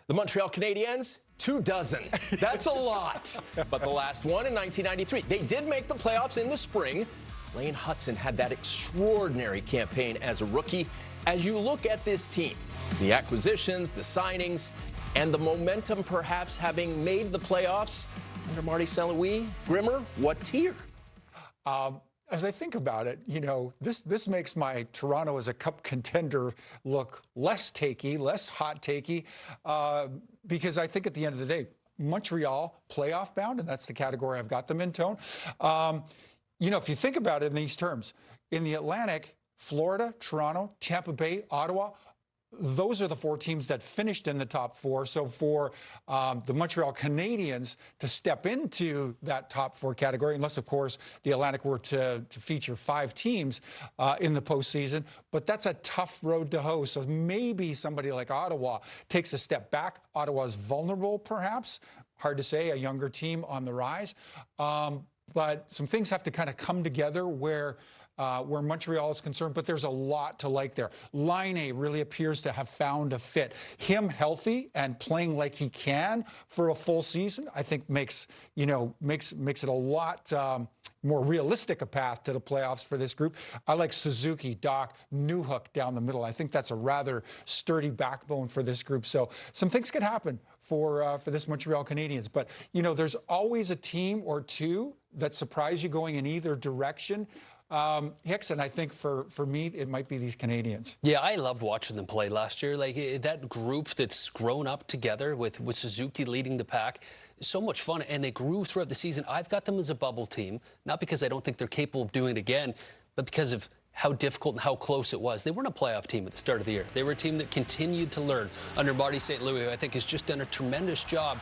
The Montreal Canadiens, 24. That's a lot. But the last one in 1993. They did make the playoffs in the spring. Lane Hutson had that extraordinary campaign as a rookie. As you look at this team, the acquisitions, the signings, and the momentum perhaps having made the playoffs under Marty St. Louis, Grimmer, what tier? As I think about it, this makes my Toronto as a cup contender look less takey, less hot takey, because I think at the end of the day, Montreal playoff bound, and that's the category I've got them in, Tone. If you think about it in these terms, in the Atlantic, Florida, Toronto, Tampa Bay, Ottawa, those are the four teams that finished in the top four. So for the Montreal Canadiens to step into that top four category, unless, of course, the Atlantic were to feature five teams in the postseason, but that's a tough road to hoe. So maybe somebody like Ottawa takes a step back. Ottawa's vulnerable, perhaps. Hard to say, a younger team on the rise. But some things have to kind of come together where Montreal is concerned, but there's a lot to like there. Laine really appears to have found a fit. Him healthy and playing like he can for a full season, I think makes it a lot more realistic a path to the playoffs for this group. I like Suzuki, Doc, Newhook down the middle. I think that's a rather sturdy backbone for this group. So some things could happen for this Montreal Canadiens. But, there's always a team or two that surprise you going in either direction. Hicks, and I think for me, it might be these Canadians. Yeah, I loved watching them play last year. Like that group that's grown up together with Suzuki leading the pack, so much fun, and they grew throughout the season. I've got them as a bubble team, not because I don't think they're capable of doing it again, but because of how difficult and how close it was. They weren't a playoff team at the start of the year. They were a team that continued to learn under Marty St. Louis, who I think has just done a tremendous job.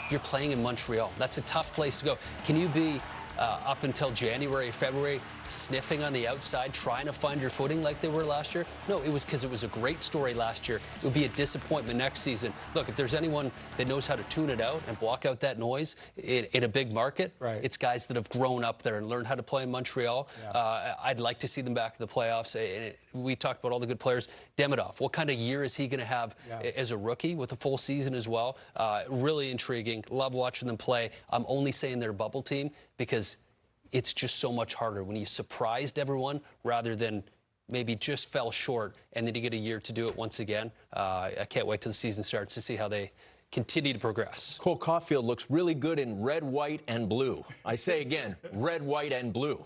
You're playing in Montreal. That's a tough place to go. Can you be up until January, February, sniffing on the outside, trying to find your footing like they were last year? No, it was because it was a great story last year. It would be a disappointment next season. Look, if there's anyone that knows how to tune it out and block out that noise in a big market, right, it's guys that have grown up there and learned how to play in Montreal. Yeah. I'd like to see them back in the playoffs. We talked about all the good players. Demidov, what kind of year is he going to have as a rookie with a full season as well? Really intriguing. Love watching them play. I'm only saying they're a bubble team because it's just so much harder when you surprised everyone rather than maybe just fell short and then you get a year to do it once again. I can't wait till the season starts to see how they continue to progress. Cole Caulfield looks really good in red, white, and blue. I say again, red, white, and blue.